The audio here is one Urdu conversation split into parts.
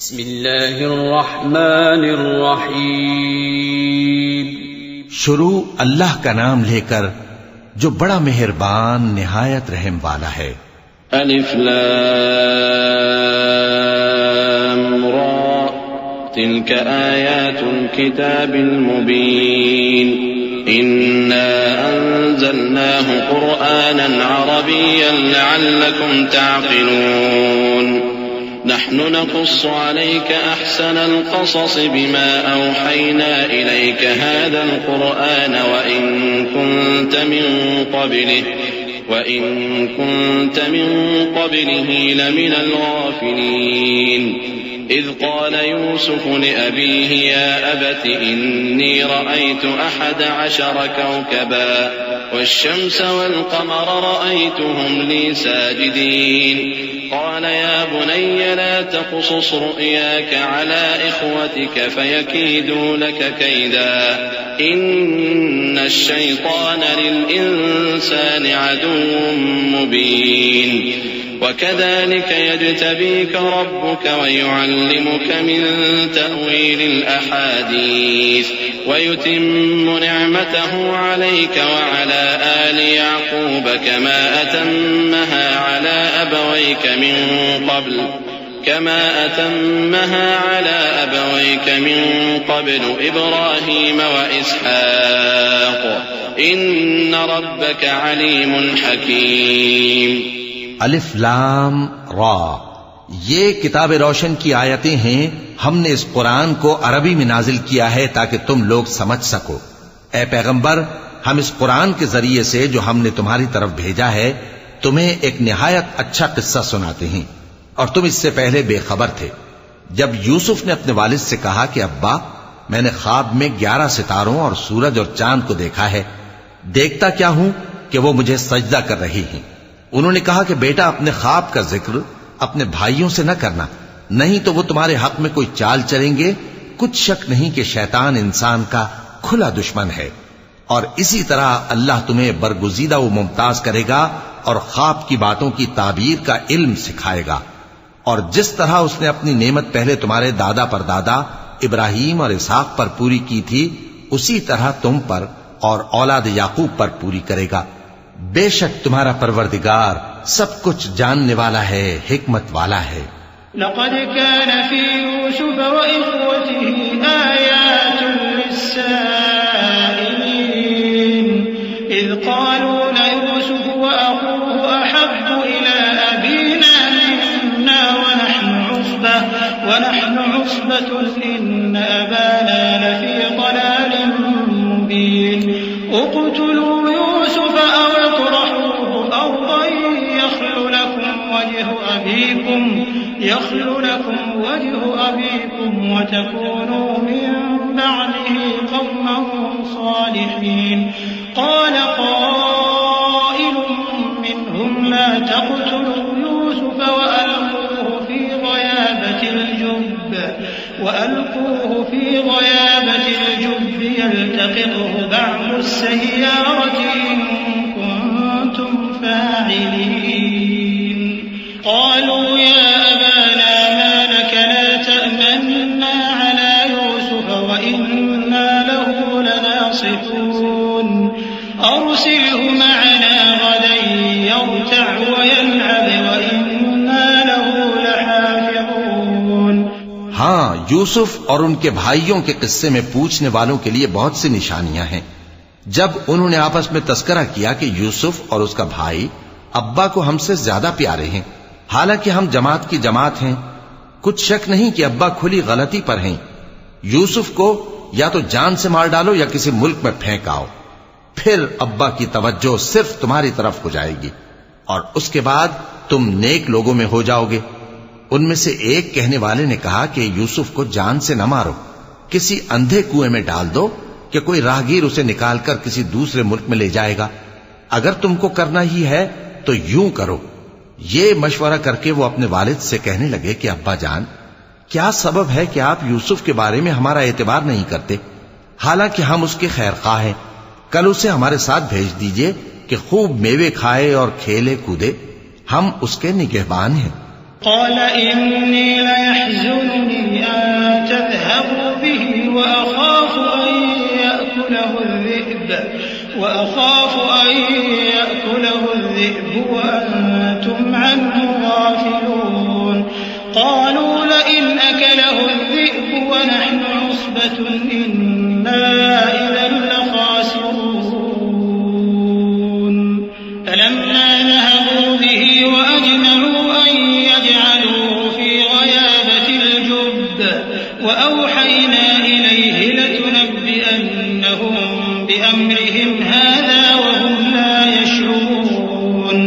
بسم اللہ الرحمن الرحیم. شروع اللہ کا نام لے کر جو بڑا مہربان نہایت رحم والا ہے. الف لام را تلك آیات الكتاب المبین إنا أنزلناه قرآنا عربيا لعلكم تعقلون نحن نقص عليك أحسن القصص بما أوحينا إليك هذا القرآن وإن كنت من قبله لمن الغافلين إذ قال يوسف لأبيه يا أبت إني رأيت 11 كوكبا والشمس والقمر رأيتهم لي ساجدين قال يا بني لا تقصص رؤياك على إخوتك فيكيدوا لك كيدا إن الشيطان للإنسان عدو مبين وكذلك يجتبيك ربك ويعلمك من تأويل الأحاديث ويتم نعمته عليك وعلى آل يعقوب كما أتمها على أبويك من قبل إبراهيم وإسحاق إن ربك عليم حكيم. الف لام را، یہ کتاب روشن کی آیتیں ہیں. ہم نے اس قرآن کو عربی میں نازل کیا ہے تاکہ تم لوگ سمجھ سکو. اے پیغمبر، ہم اس قرآن کے ذریعے سے جو ہم نے تمہاری طرف بھیجا ہے تمہیں ایک نہایت اچھا قصہ سناتے ہیں، اور تم اس سے پہلے بے خبر تھے. جب یوسف نے اپنے والد سے کہا کہ ابا، میں نے خواب میں 11 ستاروں اور سورج اور چاند کو دیکھا ہے، دیکھتا کیا ہوں کہ وہ مجھے سجدہ کر رہی ہیں. انہوں نے کہا کہ بیٹا، اپنے خواب کا ذکر اپنے بھائیوں سے نہ کرنا، نہیں تو وہ تمہارے حق میں کوئی چال چلیں گے. کچھ شک نہیں کہ شیطان انسان کا کھلا دشمن ہے، اور اسی طرح اللہ تمہیں برگزیدہ و ممتاز کرے گا اور خواب کی باتوں کی تعبیر کا علم سکھائے گا. اور جس طرح اس نے اپنی نعمت پہلے تمہارے دادا پر دادا ابراہیم اور اسحاق پر پوری کی تھی، اسی طرح تم پر اور اولاد یعقوب پر پوری کرے گا. بے شک تمہارا پروردگار سب کچھ جاننے والا ہے، حکمت والا ہے. لقد كان في يوسف وإخوته آيات للسائلين إذ قالوا ليوسف وأخوه أحب إلى أبينا منا ونحن عصبة إن أبانا لفي ضلال مبين اقتلوا يوسف أو اطرحوه أرضا يخل لكم وجه أبيكم وتكونوا من بعده قوما صالحين. قال قائل منهم لا تقتلوا يوسف وألقوه في غيابة الجب يلتقطه بعض السيارة إن كنتم فاعلين. قالوا يا أبانا ما لك لا تأمنا على يوسف وإنا له لناصحون أرسله معنا غدا يرتع ويلعب وإنا له لحافظون. ہاں، یوسف اور ان کے بھائیوں کے قصے میں پوچھنے والوں کے لیے بہت سی نشانیاں ہیں. جب انہوں نے آپس میں تذکرہ کیا کہ یوسف اور اس کا بھائی ابا کو ہم سے زیادہ پیارے ہیں، حالانکہ ہم جماعت کی جماعت ہیں، کچھ شک نہیں کہ ابا کھلی غلطی پر ہیں. یوسف کو یا تو جان سے مار ڈالو یا کسی ملک میں پھینک آؤ، پھر ابا کی توجہ صرف تمہاری طرف ہو جائے گی اور اس کے بعد تم نیک لوگوں میں ہو جاؤ گے. ان میں سے ایک کہنے والے نے کہا کہ یوسف کو جان سے نہ مارو، کسی اندھے کنویں میں ڈال دو کہ کوئی راہگیر اسے نکال کر کسی دوسرے ملک میں لے جائے گا. اگر تم کو کرنا ہی ہے تو یوں کرو. یہ مشورہ کر کے وہ اپنے والد سے کہنے لگے کہ ابا جان، کیا سبب ہے کہ آپ یوسف کے بارے میں ہمارا اعتبار نہیں کرتے، حالانکہ ہم اس کے خیر خواہ ہیں. کل اسے ہمارے ساتھ بھیج دیجئے کہ خوب میوے کھائے اور کھیلے کودے، ہم اس کے نگہبان ہیں. قال إني ليحزنني وأخاف أن يأكله الذئب وأنتم عنه غافلون قالوا لئن أكله الذئب ونحن عصبة إنا إذا لخاسرون فلما ذهبوا به وأجمعوا أن يجعلوه في غيابة الجب وأوحينا إليه لتنبئنهم بأمرهم هذا وهم لا يشعرون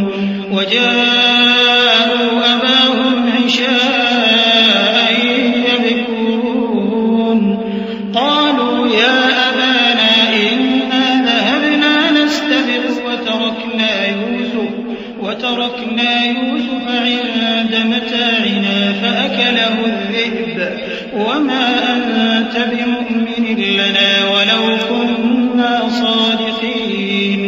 وجاءوا أباهم عشاء يبكون قالوا يا أبانا إنا ذهبنا نستبق وتركنا يوسف عند متاعنا فأكله الذئب وما أنت بمؤمن لنا ولو كنا صادقين.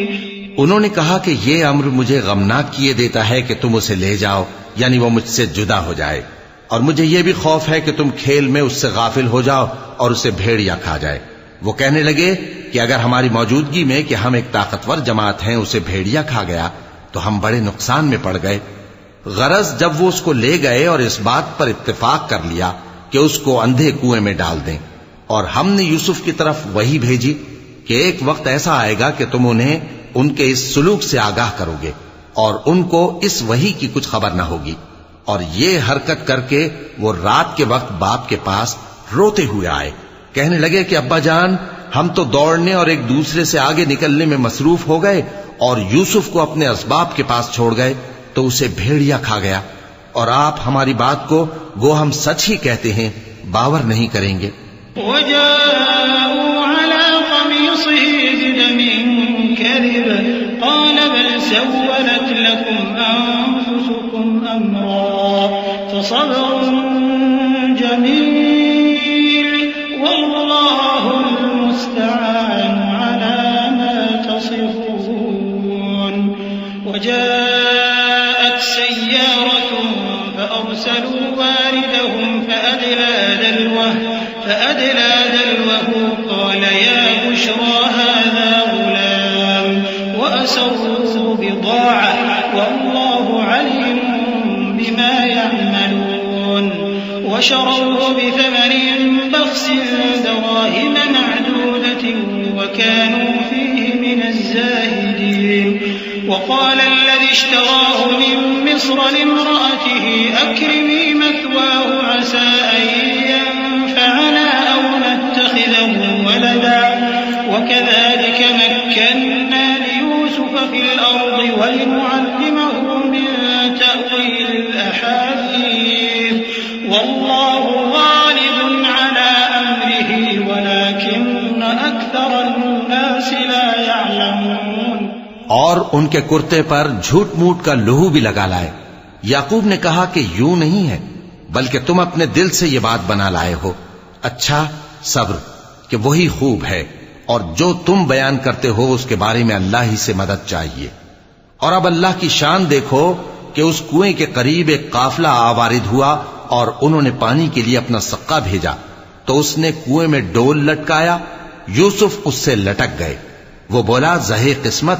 انہوں نے کہا کہ یہ امر مجھے غمناک کیے دیتا ہے کہ تم اسے لے جاؤ، یعنی وہ مجھ سے جدا ہو جائے، اور مجھے یہ بھی خوف ہے کہ تم کھیل میں اس سے غافل ہو جاؤ اور اسے بھیڑیا کھا جائے. وہ کہنے لگے کہ اگر ہماری موجودگی میں کہ ہم ایک طاقتور جماعت ہیں اسے بھیڑیا کھا گیا تو ہم بڑے نقصان میں پڑ گئے. غرض جب وہ اس کو لے گئے اور اس بات پر اتفاق کر لیا کہ اس کو اندھے کنویں میں ڈال دیں، اور ہم نے یوسف کی طرف وحی بھیجی کہ ایک وقت ایسا آئے گا کہ تم انہیں ان کے اس سلوک سے آگاہ کرو گے اور ان کو اس وحی کی کچھ خبر نہ ہوگی. اور یہ حرکت کر کے وہ رات کے وقت باپ کے پاس روتے ہوئے آئے. کہنے لگے کہ ابا جان، ہم تو دوڑنے اور ایک دوسرے سے آگے نکلنے میں مصروف ہو گئے اور یوسف کو اپنے اسباب کے پاس چھوڑ گئے تو اسے بھیڑیا کھا گیا، اور آپ ہماری بات کو گو ہم سچ ہی کہتے ہیں باور نہیں کریں گے. وجاءوا على قميصه بدم كذب قال بل سولت لكم أنفسكم أمرا فصبر جميل والله المستعان على ما تصفون. وجاءت سيارة فأرسلوا واردهم فأدلى دلوه قال يا بشرى هذا غلام وأسروا بضاعة والله عليم بما يعملون. وشروه بثمن بخس دراهم معدودة وكانوا فيه من الزاهدين. وقال الذي اشتراه من مصر لامرأته أكرمي مثواه عسى أن ينفعنا أو نتخذه ولدا وكذلك مكنا ليوسف في الأرض ولنعلمه من تأويل الأحاديث والله غالب على أمره ولكن أكثر الناس لا يعلمون. اور ان کے کرتے پر جھوٹ موٹ کا لہو بھی لگا لائے. یعقوب نے کہا کہ یوں نہیں ہے بلکہ تم اپنے دل سے یہ بات بنا لائے ہو. اچھا صبر کہ وہی خوب ہے، اور جو تم بیان کرتے ہو اس کے بارے میں اللہ ہی سے مدد چاہیے. اور اب اللہ کی شان دیکھو کہ اس کنویں کے قریب ایک قافلہ آوارد ہوا اور انہوں نے پانی کے لیے اپنا سقا بھیجا تو اس نے کنویں میں ڈول لٹکایا. یوسف اس سے لٹک گئے. وہ بولا زہے قسمت،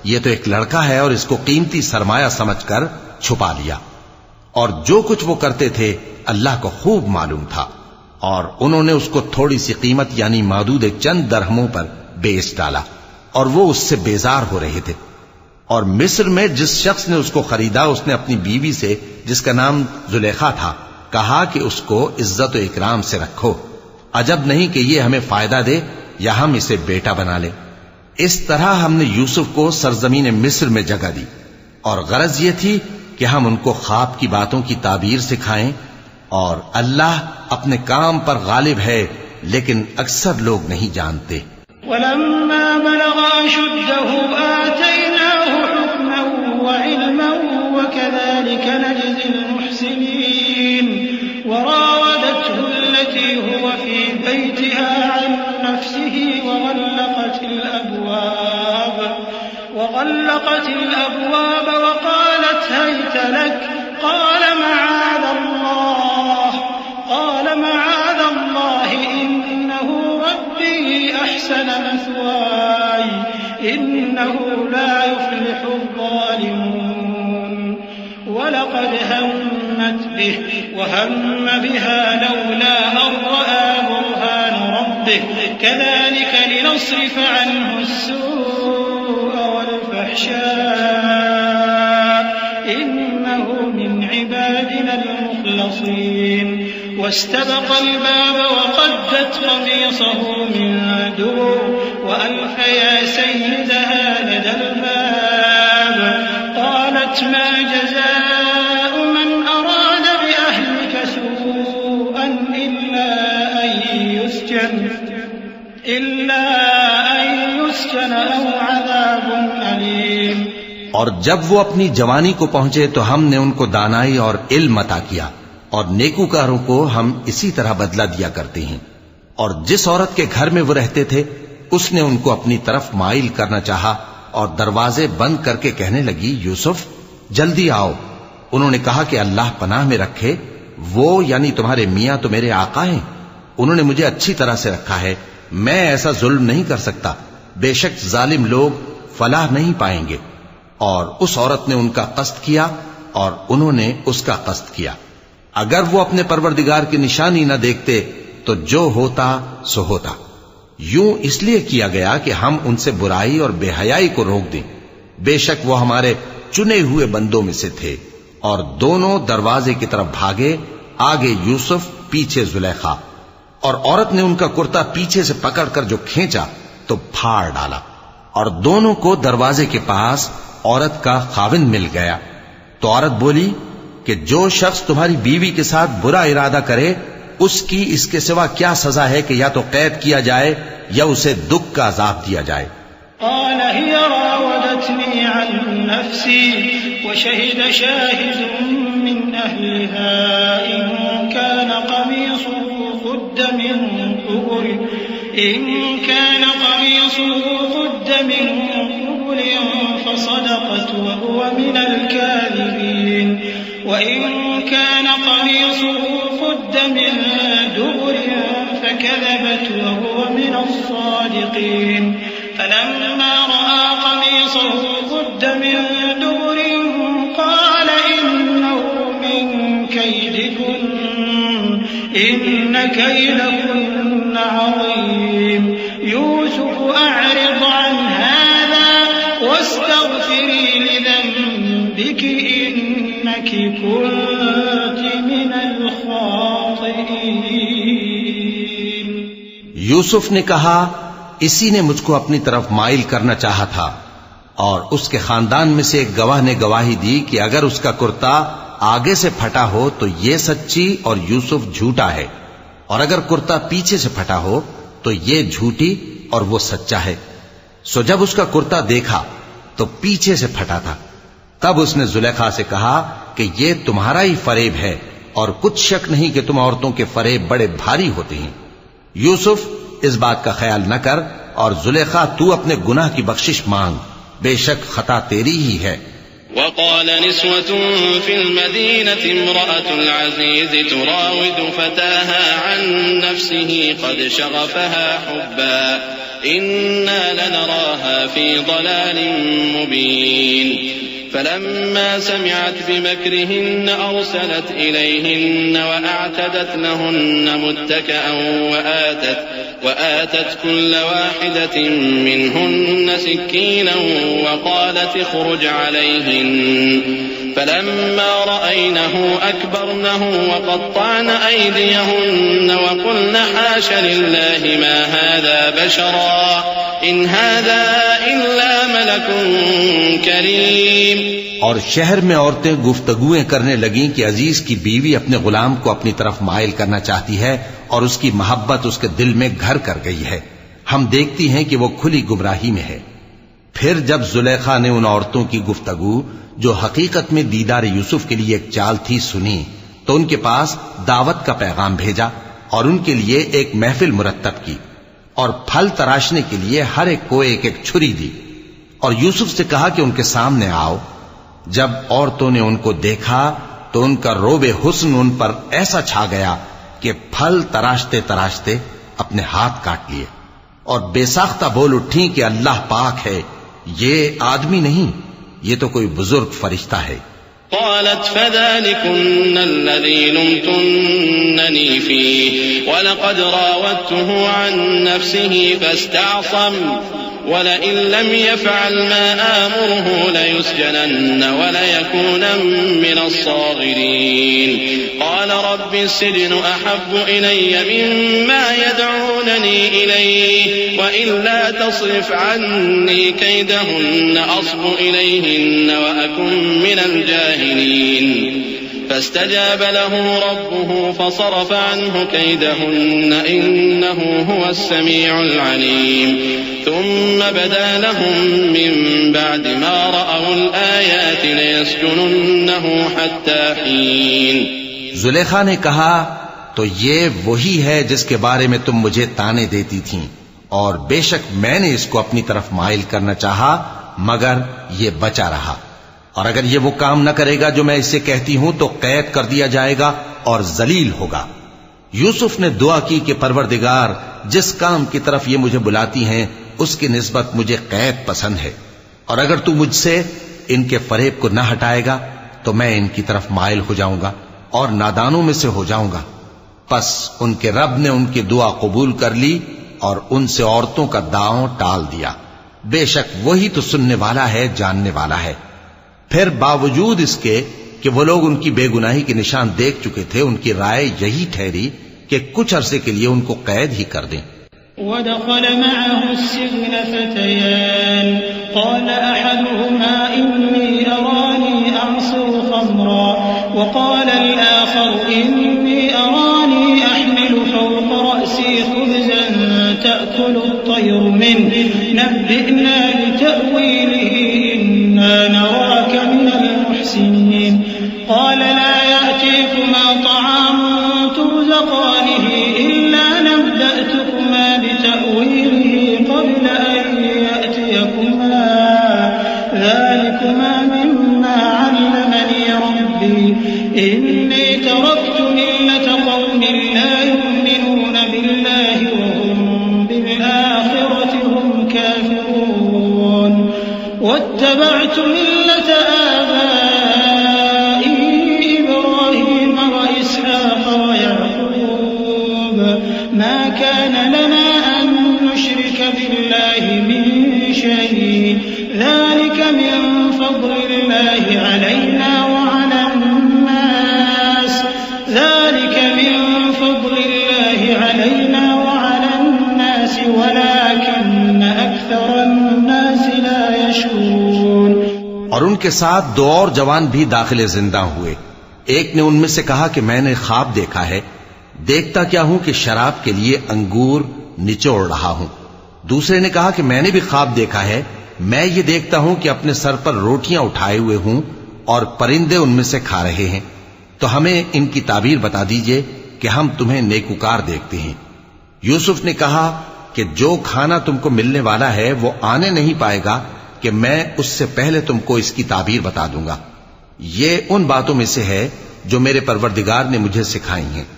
یہ تو ایک لڑکا ہے، اور اس کو قیمتی سرمایہ سمجھ کر چھپا لیا. اور جو کچھ وہ کرتے تھے اللہ کو خوب معلوم تھا. اور انہوں نے اس کو تھوڑی سی قیمت یعنی معدود چند درہموں پر بیچ ڈالا، اور وہ اس سے بیزار ہو رہے تھے. اور مصر میں جس شخص نے اس کو خریدا اس نے اپنی بیوی سے جس کا نام زلیخا تھا کہا کہ اس کو عزت و اکرام سے رکھو، عجب نہیں کہ یہ ہمیں فائدہ دے یا ہم اسے بیٹا بنا لیں. اس طرح ہم نے یوسف کو سرزمین مصر میں جگہ دی، اور غرض یہ تھی کہ ہم ان کو خواب کی باتوں کی تعبیر سکھائیں. اور اللہ اپنے کام پر غالب ہے لیکن اکثر لوگ نہیں جانتے. ولما بلغ أشده آتيناه حكما وعلما وكذلك نجزي المحسنين. وراودته التي هو في بيتها عن نفسه وغلقت الأبواب وقالت هيت لك قال معاذ الله إنه إنه لا يفلح الظالمون ولقد همت به وهم بها لولا أن رأى برهان ربه كذلك لنصرف عنه السوء والفحشاء إنه من عبادنا المخلصين واستبق الباب وقدت قميصه من دبر وألف يا سيدها لدى الباب قالت ما جزاء من أراد بأهلك سوءا إلا أن يسجن أو عذاب أليم. اور جب وہ اپنی جوانی کو پہنچے تو ہم نے ان کو دانائی اور علم عطا کیا اور نیکوکاروں کو ہم اسی طرح بدلہ دیا کرتے ہیں. اور جس عورت کے گھر میں وہ رہتے تھے اس نے ان کو اپنی طرف مائل کرنا چاہا اور دروازے بند کر کے کہنے لگی یوسف جلدی آؤ. انہوں نے کہا کہ اللہ پناہ میں رکھے، وہ یعنی تمہارے میاں تو میرے آقا ہیں، انہوں نے مجھے اچھی طرح سے رکھا ہے، میں ایسا ظلم نہیں کر سکتا، بے شک ظالم لوگ فلاح نہیں پائیں گے. اور اس عورت نے ان کا قصد کیا اور انہوں نے اس کا قصد کیا. اگر وہ اپنے پروردگار کی نشانی نہ دیکھتے تو جو ہوتا سو ہوتا. یوں اس لیے کیا گیا کہ ہم ان سے برائی اور بے حیائی کو روک دیں، بے شک وہ ہمارے چنے ہوئے بندوں میں سے تھے. اور دونوں دروازے کی طرف بھاگے، آگے یوسف پیچھے زلیخا. اور عورت نے ان کا کرتا پیچھے سے پکڑ کر جو کھینچا تو پھاڑ ڈالا، اور دونوں کو دروازے کے پاس عورت کا خاوند مل گیا. تو عورت بولی کہ جو شخص تمہاری بیوی کے ساتھ برا ارادہ کرے اس کی اس کے سوا کیا سزا ہے کہ یا تو قید کیا جائے یا اسے دکھ کا عذاب دیا جائے. قال هي راودتني عن نفسي وشهد شاهد من أهلها إن كان قميصه قد من قبل فصدقت وهو من الكاذبين وإن كان قميصه قد من دبر فكذبت وهو من الصادقين فلما رأى قميصه قد من دبر قال إنه من كيدكن إن كيدكن عظيم يوسف أعرض عن هذا واستغفري لذنبك إنك كنت من الخاطئين. یوسف نے کہا اسی نے مجھ کو اپنی طرف مائل کرنا چاہا تھا. اور اس کے خاندان میں سے ایک گواہ نے گواہی دی کہ اگر اس کا کرتا آگے سے پھٹا ہو تو یہ سچی اور یوسف جھوٹا ہے، اور اگر کرتا پیچھے سے پھٹا ہو تو یہ جھوٹی اور وہ سچا ہے. سو جب اس کا کرتا دیکھا تو پیچھے سے پھٹا تھا. تب اس نے زلیخا سے کہا کہ یہ تمہارا ہی فریب ہے، اور کچھ شک نہیں کہ تم عورتوں کے فریب بڑے بھاری ہوتے ہیں. یوسف اس بات کا خیال نہ کر، اور زلیخا تو اپنے گناہ کی بخشش مانگ، بے شک خطا تیری ہی ہے. وقال نسوة في المدينة امرأة العزيز تراود فتاها عن نفسه قد شغفها حبا إنا لنراها في ضلال مبين. فلما سمعت بمكرهن أرسلت إليهن وأعتدت لهن متكئا وآتت كل واحدة منهن سكينا وقالت اخرج عليهن. فلما رأينه أكبرنه وقطعن أيديهن وقلن حاش لله ما هذا بشرا إن هذا إلا ملك كريم. اور شہر میں عورتیں گفتگویں کرنے لگیں کہ عزیز کی بیوی اپنے غلام کو اپنی طرف مائل کرنا چاہتی ہے اور اس کی محبت اس کے دل میں گھر کر گئی ہے. ہم دیکھتی ہیں کہ وہ کھلی گمراہی میں ہے. پھر جب زلیخا نے ان عورتوں کی گفتگو جو حقیقت میں دیدار یوسف کے لیے ایک چال تھی سنی تو ان کے پاس دعوت کا پیغام بھیجا اور ان کے لیے ایک محفل مرتب کی اور پھل تراشنے کے لیے ہر ایک کو ایک ایک چھری دی اور یوسف سے کہا کہ ان کے سامنے آؤ. جب عورتوں نے ان کو دیکھا تو ان کا روب حسن ان پر ایسا چھا گیا کہ پھل تراشتے تراشتے اپنے ہاتھ کاٹ لیے اور بے ساختہ بول اٹھی کہ اللہ پاک ہے، یہ آدمی نہیں، یہ تو کوئی بزرگ فرشتہ ہے۔ قالت فذلكن الذي لمتنني فيه ولقد راودته عن نفسه فاستعصم ولئن لم يفعل ما آمره ليسجنن وليكونا من الصاغرين قال رب السجن أحب إلي مما يدعونني إليه وإلا تصرف عني كيدهن أصب إليهن وأكن من الجاهلين فاستجاب له ربه فصرف عنه كيدهن إنه هو السميع العليم ثم بدا لهم من بعد ما رأوا الآيات ليسجننه حتى حين۔ زلیخا نے کہا تو یہ وہی ہے جس کے بارے میں تم مجھے تانے دیتی تھیں، اور بے شک میں نے اس کو اپنی طرف مائل کرنا چاہا مگر یہ بچا رہا، اور اگر یہ وہ کام نہ کرے گا جو میں اسے کہتی ہوں تو قید کر دیا جائے گا اور ذلیل ہوگا۔ یوسف نے دعا کی کہ پروردگار جس کام کی طرف یہ مجھے بلاتی ہیں اس کی نسبت مجھے قید پسند ہے، اور اگر تو مجھ سے ان کے فریب کو نہ ہٹائے گا تو میں ان کی طرف مائل ہو جاؤں گا اور نادانوں میں سے ہو جاؤں گا۔ پس ان کے رب نے ان کی دعا قبول کر لی اور ان سے عورتوں کا داؤں ٹال دیا، بے شک وہی تو سننے والا ہے، جاننے والا ہے۔ پھر باوجود اس کے کہ وہ لوگ ان کی بے گناہی کے نشان دیکھ چکے تھے، ان کی رائے یہی ٹھہری کہ کچھ عرصے کے لیے ان کو قید ہی کر دیں۔ ودخل معه السجن فتيان قال أحدهما إني أراني أعصر خمرا وقال الآخر إني أراني أحمل فوق رأسي خبزا تأكل الطير منه نبئنا بتأويله إنا نراك من المحسنين قال لا يأتيكما طعام ترزقانه إلا نبأتكما بتأويله قبل أن يأتيكما ذلكما مما علمني ربي إني تركت ملة قوم لا يؤمنون بالله وهم بالآخرة هم كافرون واتبعت ملة آبائي إبراهيم وإسحاق ويعقوب ما كان لنا أن نشرك بالله من شيء ذلك من فضل الله علينا وعلى الناس ولكن أكثر الناس لا يشكرون۔ اور ان کے ساتھ دو اور جوان بھی داخل زندہ ہوئے۔ ایک نے ان میں سے کہا کہ میں نے خواب دیکھا ہے، دیکھتا کیا ہوں کہ شراب کے لیے انگور نچوڑ رہا ہوں۔ دوسرے نے کہا کہ میں نے بھی خواب دیکھا ہے، میں یہ دیکھتا ہوں کہ اپنے سر پر روٹیاں اٹھائے ہوئے ہوں اور پرندے ان میں سے کھا رہے ہیں، تو ہمیں ان کی تعبیر بتا دیجئے کہ ہم تمہیں نیکوکار دیکھتے ہیں۔ یوسف نے کہا کہ جو کھانا تم کو ملنے والا ہے وہ آنے نہیں پائے گا کہ میں اس سے پہلے تم کو اس کی تعبیر بتا دوں گا۔ یہ ان باتوں میں سے ہے جو میرے پروردگار نے مجھے سکھائی ہیں۔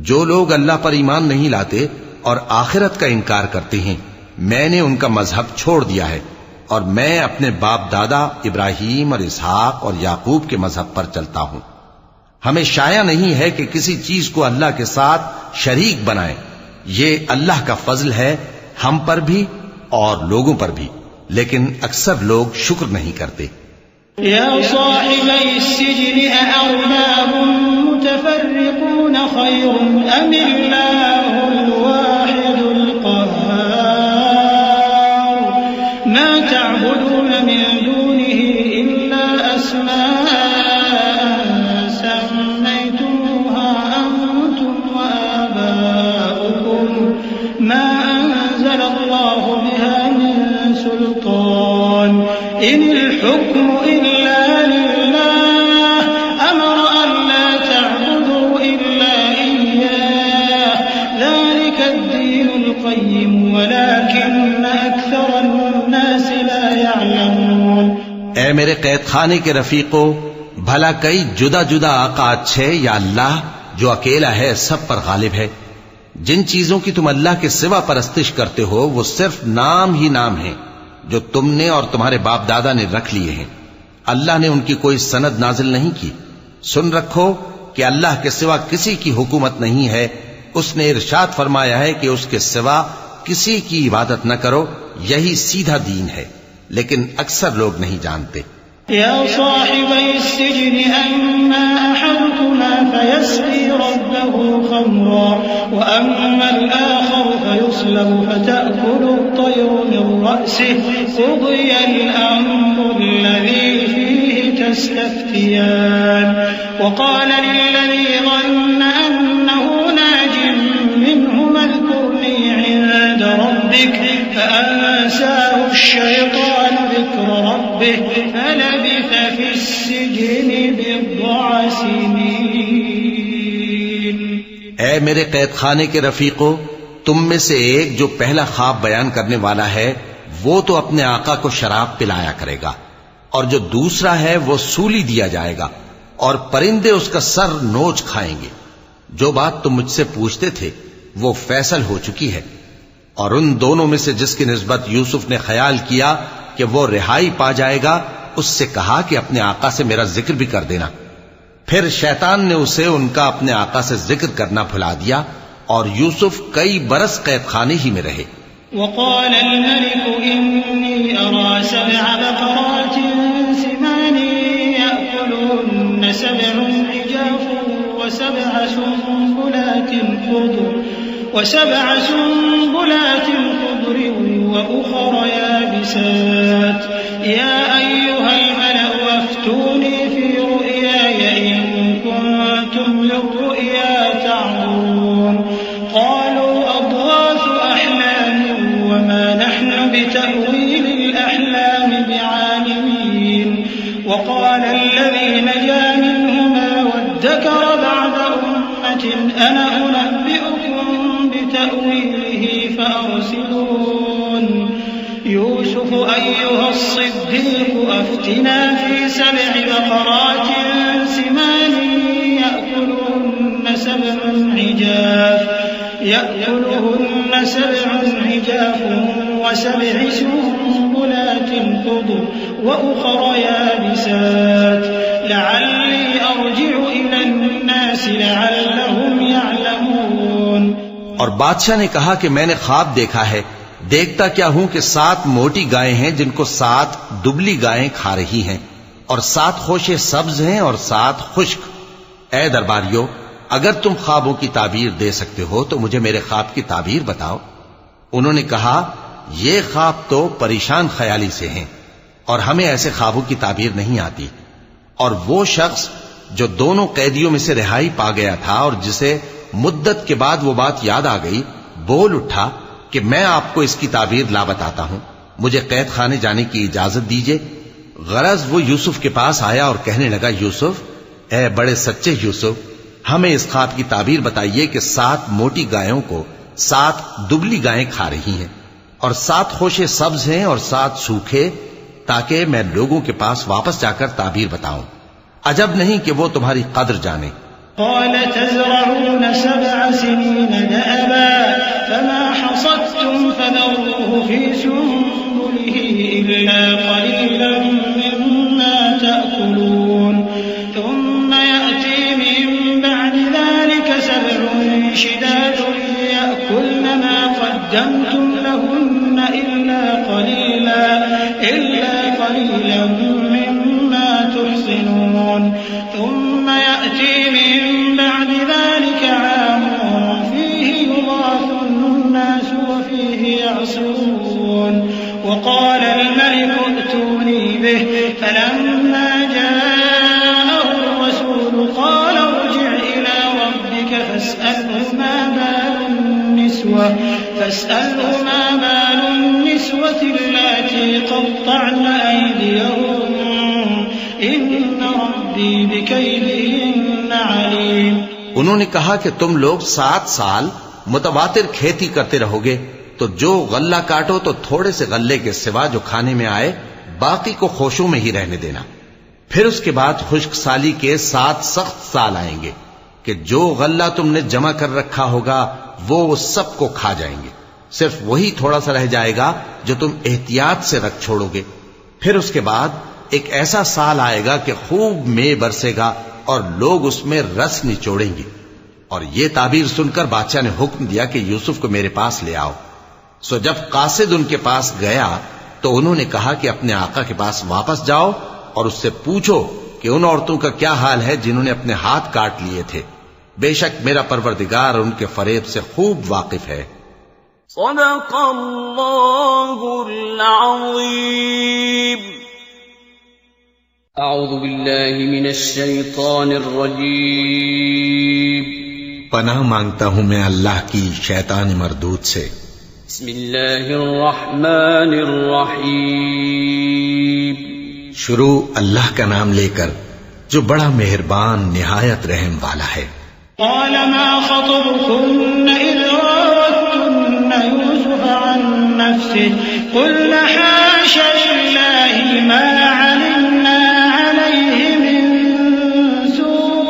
جو لوگ اللہ پر ایمان نہیں لاتے اور آخرت کا انکار کرتے ہیں، میں نے ان کا مذہب چھوڑ دیا ہے اور میں اپنے باپ دادا ابراہیم اور اسحاق اور یعقوب کے مذہب پر چلتا ہوں۔ ہمیں شایع نہیں ہے کہ کسی چیز کو اللہ کے ساتھ شریک بنائیں، یہ اللہ کا فضل ہے ہم پر بھی اور لوگوں پر بھی، لیکن اکثر لوگ شکر نہیں کرتے۔ یا صاحبی السجن أأرباب متفرقون خير أم الله الواحد القهار ما تعبدون من دونه إلا أسماء سميتموها أنتم وآباؤكم ما أنزل الله بها من سلطان إن الحكم إلا لله أمر أن لا تعبدوا إلا إياه ذلك الدين القيم ولكن أكثر الناس لا يعلمون۔ اے میرے قید خانے کے رفیقو، بھلا کئی جدا جدا آقا اچھے یا اللہ جو اکیلا ہے سب پر غالب ہے؟ جن چیزوں کی تم اللہ کے سوا پرستش کرتے ہو وہ صرف نام ہی نام ہیں، جو تم نے اور تمہارے باپ دادا نے رکھ لیے ہیں. اللہ نے ان کی کوئی سند نازل نہیں کی. سن رکھو کہ اللہ کے سوا کسی کی حکومت نہیں ہے. اس نے ارشاد فرمایا ہے کہ اس کے سوا کسی کی عبادت نہ کرو. یہی سیدھا دین ہے، لیکن اکثر لوگ نہیں جانتے. يا صاحبي السجن أما أحدكما فيسقي ربه خمرا وأما الآخر فيصلب فتأكل الطير من رأسه قضي الأمر الذي فيه تستفتيان. وقال للذي ظن أنه ناج منهما اذكرني عند ربك فأنساه الشيطان ذكر ربه فلبث في السجن بضع سنين. اے میرے قید خانے کے رفیقو، تم میں سے ایک جو پہلا خواب بیان کرنے والا ہے وہ تو اپنے آقا کو شراب پلایا کرے گا، اور جو دوسرا ہے وہ سولی دیا جائے گا اور پرندے اس کا سر نوچ کھائیں گے. جو بات تم مجھ سے پوچھتے تھے وہ فیصل ہو چکی ہے. اور ان دونوں میں سے جس کی نسبت یوسف نے خیال کیا کہ وہ رہائی پا جائے گا، اس سے کہا کہ اپنے آقا سے میرا ذکر بھی کر دینا. پھر شیطان نے اسے ان کا اپنے آقا سے ذکر کرنا بھلا دیا، اور یوسف کئی برس قید خانے ہی میں رہے. وقال الملك إني أرى 7 بقرات سمان يأكلهن 7 عجاف وسبع سنبلات خضر وأخر يابسات. يا أيها الملأ أفتوني في رؤياي إن كنتم للرؤيا تعبرون. قالوا أضغاث أحلام وما نحن بتأويل الأحلام بعالمين. وقال الذي نجا منهما وادكر بعد أمة أنا أنبئكم بتأويله فأرسلون. يوسف أيها الصديق أفتنا في 7 بقرات سمان يأكلهن 7 عجاف و7 سنبلات خضر وأخر يابسات لعلي أرجع إلى الناس لعلهم يعلمون. اور بادشاہ نے کہا کہ میں نے خواب دیکھا ہے، دیکھتا کیا ہوں کہ 7 موٹی گائیں ہیں جن کو 7 دبلی گائیں کھا رہی ہیں، اور 7 خوشے سبز ہیں اور 7 خشک. اے درباریو، اگر تم خوابوں کی تعبیر دے سکتے ہو تو مجھے میرے خواب کی تعبیر بتاؤ. انہوں نے کہا یہ خواب تو پریشان خیالی سے ہیں اور ہمیں ایسے خوابوں کی تعبیر نہیں آتی. اور وہ شخص جو دونوں قیدیوں میں سے رہائی پا گیا تھا اور جسے مدت کے بعد وہ بات یاد آ گئی، بول اٹھا کہ میں آپ کو اس کی تعبیر لا بتاتا ہوں، مجھے قید خانے جانے کی اجازت دیجئے. غرض وہ یوسف کے پاس آیا اور کہنے لگا، یوسف، اے بڑے سچے یوسف، ہمیں اس خواب کی تعبیر بتائیے کہ 7 موٹی گایوں کو 7 دبلی گائیں کھا رہی ہیں، اور 7 خوشے سبز ہیں اور 7 سوکھے، تاکہ میں لوگوں کے پاس واپس جا کر تعبیر بتاؤں. عجب نہیں کہ وہ تمہاری قدر جانے. قال تزرعون 7 سنين دأبا فما حصدتم فذروه في سنبله إلا قليلا مما تأكلون. ثم يأتي من بعد ذلك 7 شداد يأكلن ما قدمتم لهن إلا قليلا مما تحصنون. ثم يأتي من بعد ذلك عام فيه يغاث الناس وفيه يعصرون. وقال الملك ائتوني به فلما جاءه الرسول قال ارجع إلى ربك فاسأله ما بال النسوة اللاتي قطعن أيديهن إن ربي بكيدهن عليم. انہوں نے کہا کہ تم لوگ 7 سال متواتر کھیتی کرتے رہو گے، تو جو غلہ کاٹو تو تھوڑے سے غلے کے سوا جو کھانے میں آئے باقی کو خوشوں میں ہی رہنے دینا. پھر اس کے بعد خشک سالی کے 7 سخت سال آئیں گے کہ جو غلہ تم نے جمع کر رکھا ہوگا وہ سب کو کھا جائیں گے. صرف وہی تھوڑا سا رہ جائے گا جو تم احتیاط سے رکھ چھوڑو گے. پھر اس کے بعد ایک ایسا سال آئے گا کہ خوب مے برسے گا اور لوگ اس میں رس نچوڑیں گے. اور یہ تعبیر سن کر بادشاہ نے حکم دیا کہ یوسف کو میرے پاس لے آؤ. سو جب قاصد ان کے پاس گیا تو انہوں نے کہا کہ اپنے آقا کے پاس واپس جاؤ اور اس سے پوچھو کہ ان عورتوں کا کیا حال ہے جنہوں نے اپنے ہاتھ کاٹ لیے تھے. بے شک میرا پروردگار ان کے فریب سے خوب واقف ہے. صدق اللہ العظیم. اعوذ باللہ من الشیطان الرجیم. پناہ مانگتا ہوں میں اللہ کی شیطان مردود سے. بسم اللہ الرحمن الرحیم. شروع اللہ کا نام لے کر جو بڑا مہربان نہایت رحم والا ہے. قال ما خطبكن إذ راوتن يوسف عن نفسه قلن حاش لله ما علمنا عليه من سوء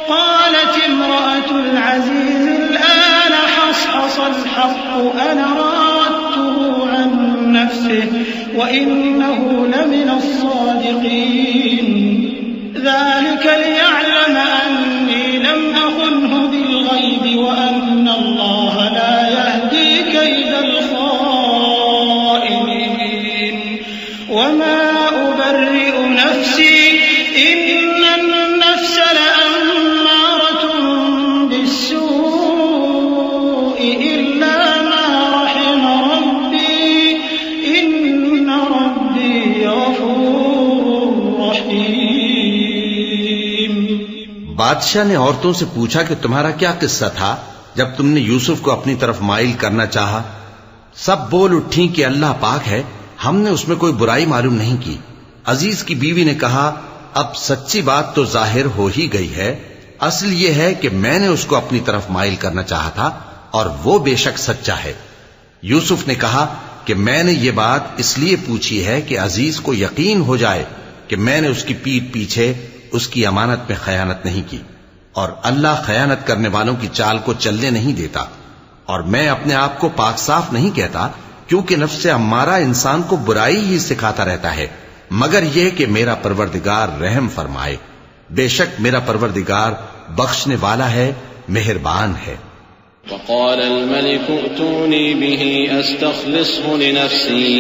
قالت امرأة العزيز الآن حصحص الحق أنا راودته عن نفسه وإنه لمن الصادقين ذلك ليعلم أني لم أخنه بالغيب وأن الله لا يهدي كيد الخائنين وما أبرئ نفسي إن النفس لأمارة بالسوء إلا ما رحم ربي إن ربي غفور رحيم. بادشاہ نے عورتوں سے پوچھا کہ تمہارا کیا قصہ تھا جب تم نے یوسف کو اپنی طرف مائل کرنا چاہا. سب بول اٹھیں کہ اللہ پاک ہے، ہم نے اس میں کوئی برائی معلوم نہیں کی. عزیز کی بیوی نے کہا اب سچی بات تو ظاہر ہو ہی گئی ہے. اصل یہ ہے کہ میں نے اس کو اپنی طرف مائل کرنا چاہا تھا اور وہ بے شک سچا ہے. یوسف نے کہا کہ میں نے یہ بات اس لیے پوچھی ہے کہ عزیز کو یقین ہو جائے کہ میں نے اس کی پیٹھ پیچھے اس کی امانت میں خیانت نہیں کی، اور اللہ خیانت کرنے والوں کی چال کو چلنے نہیں دیتا. اور میں اپنے آپ کو پاک صاف نہیں کہتا کیونکہ نفس امارہ انسان کو برائی ہی سکھاتا رہتا ہے، مگر یہ کہ میرا پروردگار رحم فرمائے. بے شک میرا پروردگار بخشنے والا ہے، مہربان ہے. وقال الملك ائتوني به استخلصه لنفسي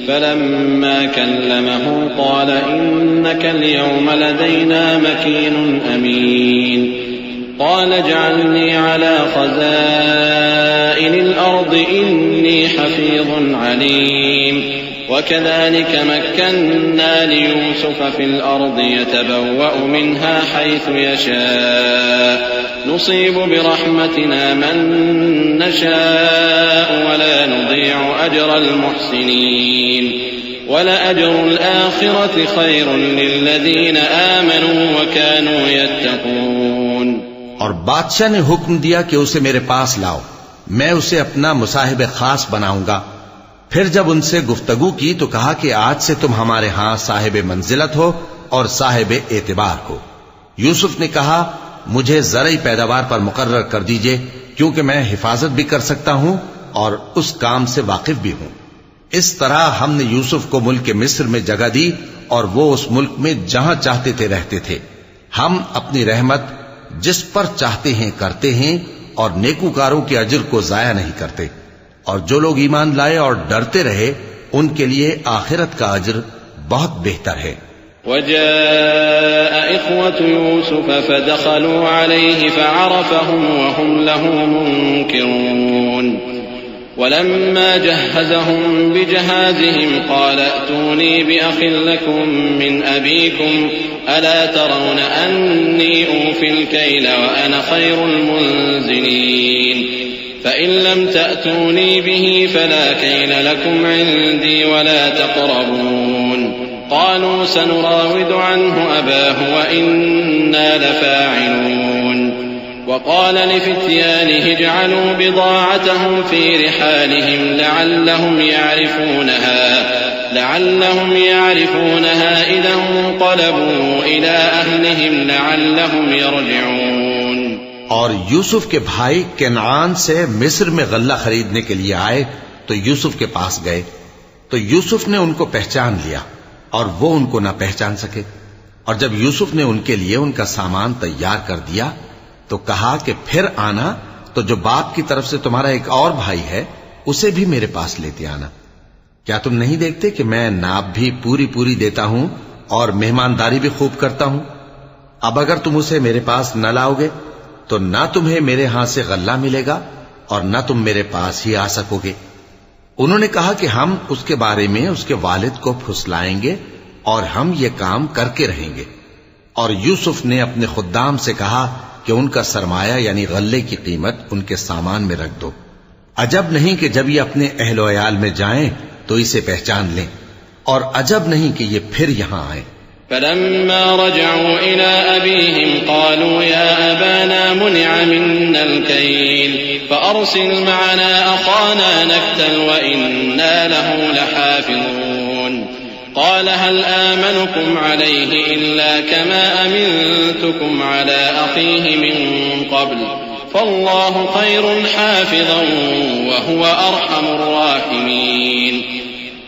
فلما كلمه قال إنك اليوم لدينا مكين أمين قال اجعلني على خزائن الأرض إني حفيظ عليم وكذلك مكنا ليوسف في الأرض يتبوأ منها حيث يشاء نصيب برحمتنا من نشاء ولا نضيع أجر المحسنين ولأجر الآخرة خير للذين آمنوا وكانوا يتقون. اور بادشاہ نے حکم دیا کہ اسے میرے پاس لاؤ، میں اسے اپنا مصاحب خاص بناؤں گا. پھر جب ان سے گفتگو کی تو کہا کہ آج سے تم ہمارے ہاں صاحب منزلت ہو اور صاحب اعتبار ہو. یوسف نے کہا مجھے زرعی پیداوار پر مقرر کر دیجئے کیونکہ میں حفاظت بھی کر سکتا ہوں اور اس کام سے واقف بھی ہوں. اس طرح ہم نے یوسف کو ملک مصر میں جگہ دی اور وہ اس ملک میں جہاں چاہتے تھے رہتے تھے. ہم اپنی رحمت جس پر چاہتے ہیں کرتے ہیں اور نیکوکاروں کے اجر کو ضائع نہیں کرتے. اور جو لوگ ایمان لائے اور ڈرتے رہے ان کے لیے آخرت کا اجر بہت بہتر ہے. وجاء إخوة يوسف فدخلوا عليه فعرفهم وهم له منكرون ولما جهزهم بجهازهم قال ائتوني بأخ لكم من أبيكم ألا ترون أني أوفي الكيل وأنا خير المنزلين فإن لم تأتوني به فلا كيل لكم عندي ولا تقربون قالوا سنراود عنه أباه وإنا لفاعلون وقال لفتيانه اجعلوا بضاعتهم في رحالهم لعلهم يعرفونها إذا انقلبوا إلى أهلهم لعلهم يرجعون. اور یوسف کے بھائی کنعان سے مصر میں غلہ خریدنے کے لیے آئے تو یوسف کے پاس گئے، تو یوسف نے ان کو پہچان لیا اور وہ ان کو نہ پہچان سکے۔ اور جب یوسف نے ان کے لیے ان کا سامان تیار کر دیا تو کہا کہ پھر آنا تو جو باپ کی طرف سے تمہارا ایک اور بھائی ہے اسے بھی میرے پاس لیتے آنا۔ کیا تم نہیں دیکھتے کہ میں ناب بھی پوری پوری دیتا ہوں اور مہمانداری بھی خوب کرتا ہوں؟ اب اگر تم اسے میرے پاس نہ لاؤ گے تو نہ تمہیں میرے ہاں سے غلہ ملے گا اور نہ تم میرے پاس ہی آ سکو گے۔ انہوں نے کہا کہ ہم اس کے بارے میں اس کے والد کو پھسلائیں گے اور ہم یہ کام کر کے رہیں گے۔ اور یوسف نے اپنے خدام سے کہا کہ ان کا سرمایہ یعنی غلے کی قیمت ان کے سامان میں رکھ دو۔ عجب نہیں کہ جب یہ اپنے اہل و عیال میں جائیں تو اسے پہچان لیں، اور عجب نہیں کہ یہ پھر یہاں آئیں۔ فلما رجعوا إلى أبيهم قالوا يا أبانا منع منا الكيل فأرسل معنا أخانا نكتل وإنا له لحافظون قال هل آمنكم عليه إلا كما أمنتكم على أخيه من قبل فالله خير حافظا وهو أرحم الراحمين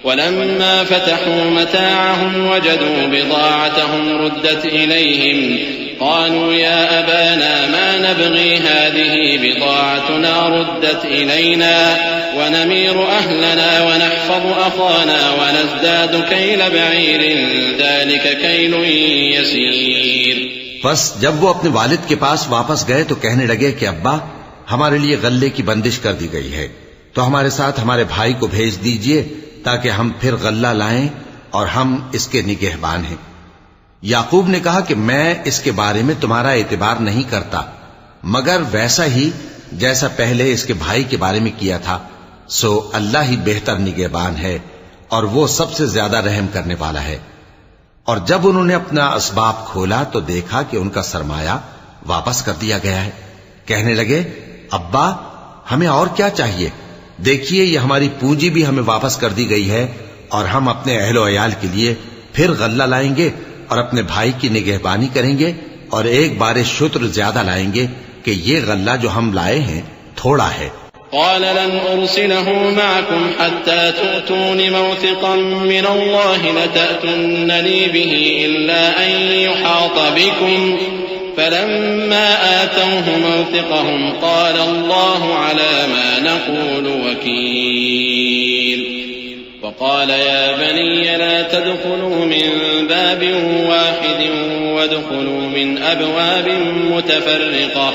ولما فتحوا متاعهم وجدوا بضاعتهم ردت إليهم قالوا يا أبانا ما نبغي هذه بضاعتنا ردت إلينا ونمير أهلنا ونحفظ أخانا ونزداد كيل بعير ذلك كيل يسير۔ بس جب وہ اپنے والد کے پاس واپس گئے تو کہنے لگے کہ ابا ہمارے لیے غلے کی بندش کر دی گئی ہے، تو ہمارے ساتھ ہمارے بھائی کو بھیج دیجئے تاکہ ہم پھر غلہ لائیں اور ہم اس کے نگہبان ہیں۔ یعقوب نے کہا کہ میں اس کے بارے میں تمہارا اعتبار نہیں کرتا مگر ویسا ہی جیسا پہلے اس کے بھائی کے بارے میں کیا تھا، سو اللہ ہی بہتر نگہبان ہے اور وہ سب سے زیادہ رحم کرنے والا ہے۔ اور جب انہوں نے اپنا اسباب کھولا تو دیکھا کہ ان کا سرمایہ واپس کر دیا گیا ہے۔ کہنے لگے ابا ہمیں اور کیا چاہیے، دیکھیے یہ ہماری پونجی بھی ہمیں واپس کر دی گئی ہے اور ہم اپنے اہل و عیال کے لیے پھر غلہ لائیں گے اور اپنے بھائی کی نگہبانی کریں گے اور ایک بار شتر زیادہ لائیں گے کہ یہ غلہ جو ہم لائے ہیں تھوڑا ہے۔ قال لن أرسله معكم حتى تؤتون موثقا من الله لتأتونني به إلا أن يحاط بكم فلما آتوه موثقهم قال الله على ما نقول وكيل وقال يا بني لا تدخلوا من باب واحد وادخلوا من أبواب متفرقة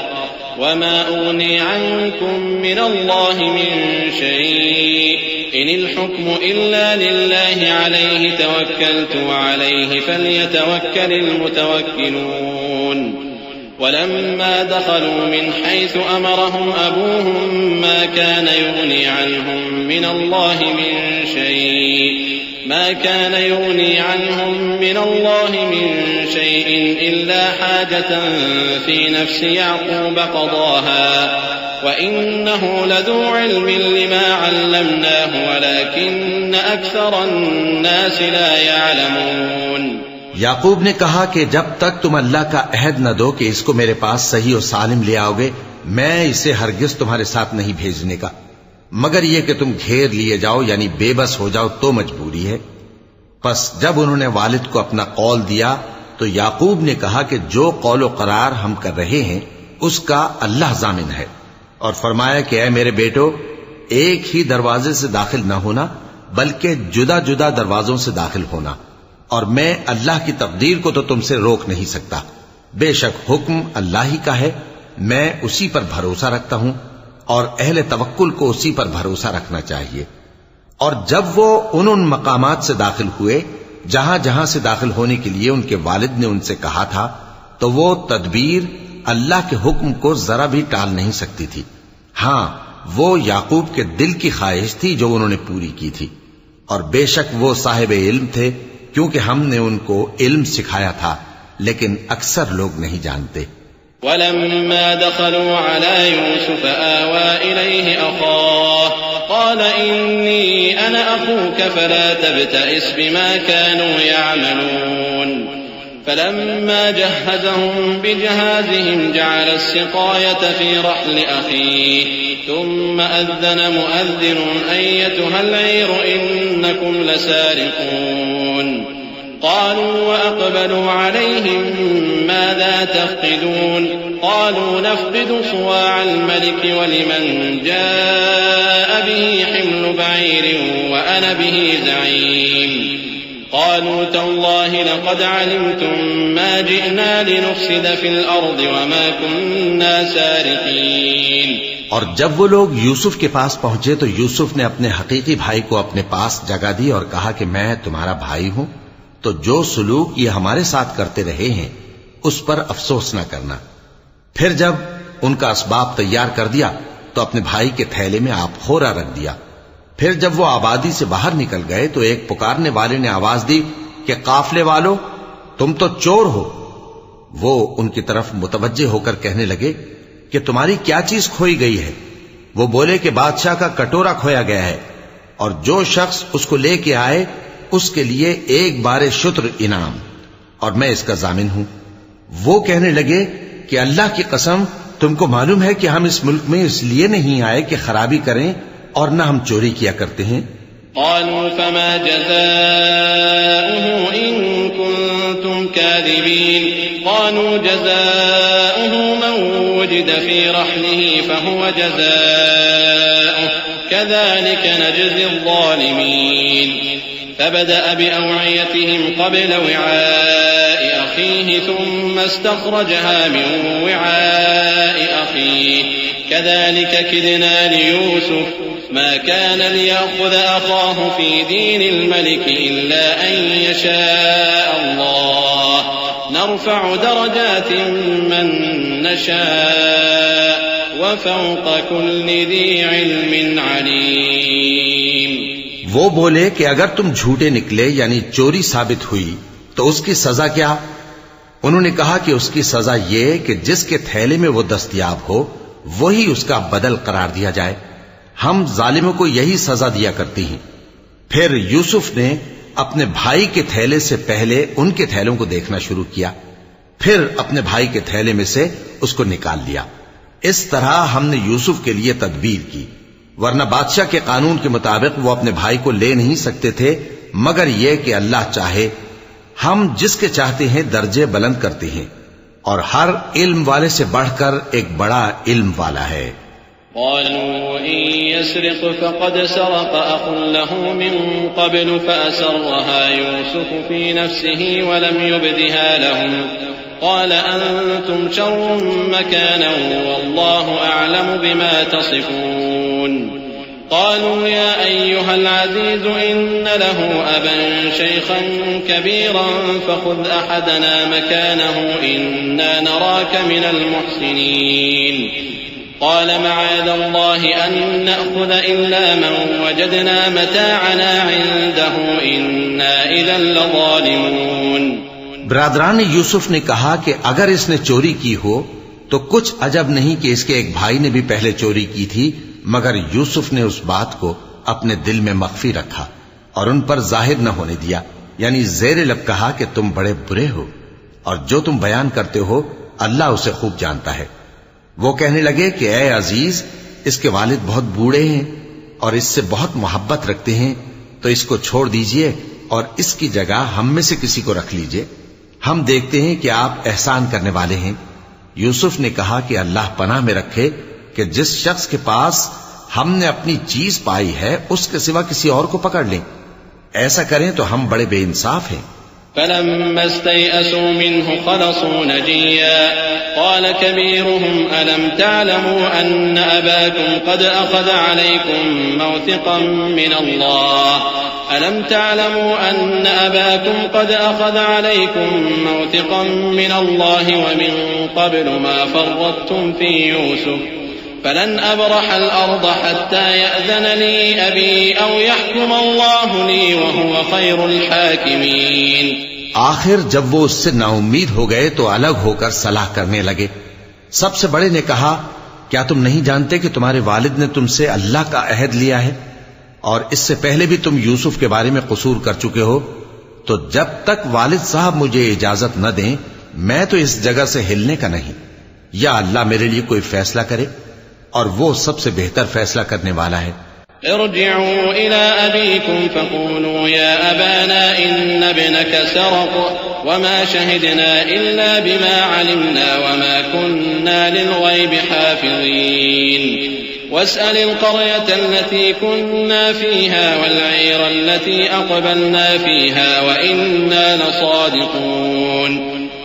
وما أغني عنكم من الله من شيء إن الحكم إلا لله عليه توكلت وعليه فليتوكل المتوكلون ولما دخلوا من حيث أمرهم أبوهم ما كان يغني عنهم من الله من شيء إلا حاجة في نفس يعقوب قضاها وإنه لذو علم لما علمناه ولكن أكثر الناس لا يعلمون۔ یعقوب نے کہا کہ جب تک تم اللہ کا عہد نہ دو کہ اس کو میرے پاس صحیح و سالم لے آؤ گے میں اسے ہرگز تمہارے ساتھ نہیں بھیجنے کا، مگر یہ کہ تم گھیر لیے جاؤ یعنی بے بس ہو جاؤ تو مجبوری ہے۔ پس جب انہوں نے والد کو اپنا قول دیا تو یعقوب نے کہا کہ جو قول و قرار ہم کر رہے ہیں اس کا اللہ ضامن ہے، اور فرمایا کہ اے میرے بیٹو ایک ہی دروازے سے داخل نہ ہونا بلکہ جدا جدا دروازوں سے داخل ہونا، اور میں اللہ کی تقدیر کو تو تم سے روک نہیں سکتا، بے شک حکم اللہ ہی کا ہے، میں اسی پر بھروسہ رکھتا ہوں اور اہل توکل کو اسی پر بھروسہ رکھنا چاہیے۔ اور جب وہ ان مقامات سے داخل ہوئے جہاں جہاں سے داخل ہونے کے لیے ان کے والد نے ان سے کہا تھا تو وہ تدبیر اللہ کے حکم کو ذرا بھی ٹال نہیں سکتی تھی، ہاں وہ یعقوب کے دل کی خواہش تھی جو انہوں نے پوری کی تھی، اور بے شک وہ صاحب علم تھے کیونکہ ہم نے ان کو علم سکھایا تھا لیکن اکثر لوگ نہیں جانتے۔ ولما دخلوا على يوسف آوى إليه أخاه قال إني أنا أخوك فلا تبتئس بما كانوا يعملون فلما جهزهم بجهازهم جعل السقاية في رحل أخيه ثم أذن مؤذن أيتها العير إنكم لسارقون قالوا وأقبلوا عليهم ماذا تفقدون قالوا نفقد صواع الملك ولمن جاء به حمل بعير وأنا به زعيم قالوا تالله لقد علمتم ما جئنا لنفسد في الأرض وما كنا سارقين. اور جب وہ لوگ یوسف کے پاس پہنچے تو یوسف نے اپنے حقیقی بھائی کو اپنے پاس جگہ دی اور کہا کہ میں تمہارا بھائی ہوں، تو جو سلوک یہ ہمارے ساتھ کرتے رہے ہیں اس پر افسوس نہ کرنا. پھر جب ان کا اسباب تیار کر دیا تو اپنے بھائی کے تھیلے میں آپ خورا رکھ دیا. پھر جب وہ آبادی سے باہر نکل گئے تو ایک پکارنے والے نے آواز دی کہ قافلے والو تم تو چور ہو. وہ ان کی طرف متوجہ ہو کر کہنے لگے کہ تمہاری کیا چیز کھوئی گئی ہے؟ وہ بولے کہ بادشاہ کا کٹورا کھویا گیا ہے اور جو شخص اس کو لے کے آئے اس کے لیے ایک بار شتر انعام، اور میں اس کا ضامن ہوں. وہ کہنے لگے کہ اللہ کی قسم تم کو معلوم ہے کہ ہم اس ملک میں اس لیے نہیں آئے کہ خرابی کریں اور نہ ہم چوری کیا کرتے ہیں. قالوا فما جزاؤه إن كنتم كاذبين قالوا جزاؤه من وجد في رحله فهو جزاؤه كذلك نجزي الظالمين. فبدأ بأوعيتهم قبل وعاء أخيه ثم استخرجها من وعاء أخيه كذلك كدنا ليوسف ما كان ليأخذ أخاه في دين الملك إلا أن يشاء الله نرفع درجات من نشاء وفوق كل ذي علم عليم. وہ بولے کہ اگر تم جھوٹے نکلے یعنی چوری ثابت ہوئی تو اس کی سزا کیا؟ انہوں نے کہا کہ اس کی سزا یہ کہ جس کے تھیلے میں وہ دستیاب ہو وہی اس کا بدل قرار دیا جائے. ہم ظالموں کو یہی سزا دیا کرتی ہیں. پھر یوسف نے اپنے بھائی کے تھیلے سے پہلے ان کے تھیلوں کو دیکھنا شروع کیا، پھر اپنے بھائی کے تھیلے میں سے اس کو نکال لیا. اس طرح ہم نے یوسف کے لیے تدبیر کی، ورنہ بادشاہ کے قانون کے مطابق وہ اپنے بھائی کو لے نہیں سکتے تھے مگر یہ کہ اللہ چاہے. ہم جس کے چاہتے ہیں درجے بلند کرتے ہیں اور ہر علم والے سے بڑھ کر ایک بڑا علم والا ہے. قالوا إن يسرق فقد سرق أخ له من قبل فأسرها يوسف في نفسه ولم يبدها لهم قال أنتم شر مكانا والله أعلم بما تصفون. قالوا يا أيها العزيز إن له أبا شيخا كبيرا فخذ أحدنا مكانه إنا نراك من المحسنين. قال معاذ الله أن نأخذ إلا من وجدنا متاعنا عنده إنا إذا لظالمون. برادران یوسف نے کہا کہ اگر اس نے چوری کی ہو تو کچھ عجب نہیں کہ اس کے ایک بھائی نے بھی پہلے چوری کی تھی، مگر یوسف نے اس بات کو اپنے دل میں مخفی رکھا اور ان پر ظاہر نہ ہونے دیا، یعنی زیر لب کہا کہ تم بڑے برے ہو اور جو تم بیان کرتے ہو اللہ اسے خوب جانتا ہے. وہ کہنے لگے کہ اے عزیز، اس کے والد بہت بوڑھے ہیں اور اس سے بہت محبت رکھتے ہیں، تو اس کو چھوڑ دیجئے اور اس کی جگہ ہم میں سے کسی کو رکھ لیجئے، ہم دیکھتے ہیں کہ آپ احسان کرنے والے ہیں. یوسف نے کہا کہ اللہ پناہ میں رکھے کہ جس شخص کے پاس ہم نے اپنی چیز پائی ہے اس کے سوا کسی اور کو پکڑ لیں، ایسا کریں تو ہم بڑے بے انصاف ہیں. فلما استيئسوا منه خلصوا نجيا قال كبيرهم ألم تعلموا أن أباكم قد أخذ عليكم موثقا من الله ألم تعلموا أن أباكم قد أخذ عليكم موثقا من الله ومن قبل ما فرطتم في يوسف فلن أبرح الأرض حتى يأذن لي أبي أو يحكم الله لي وهو خير الحاكمين. آخر جب وہ اس سے نا امید ہو گئے تو الگ ہو کر صلاح کرنے لگے. سب سے بڑے نے کہا کیا تم نہیں جانتے کہ تمہارے والد نے تم سے اللہ کا عہد لیا ہے اور اس سے پہلے بھی تم یوسف کے بارے میں قصور کر چکے ہو، تو جب تک والد صاحب مجھے اجازت نہ دیں میں تو اس جگہ سے ہلنے کا نہیں، یا اللہ میرے لیے کوئی فیصلہ کرے، اور وہ سب سے بہتر فیصلہ کرنے والا ہے۔ ارجعوا إلى أبيكم فقولوا يا أبانا إن ابنك سرق وما شهدنا إلا بما علمنا وما كنا للغيب حافظين واسأل القرية التي كنا فيها والعير التي أقبلنا فيها وإنا لصادقون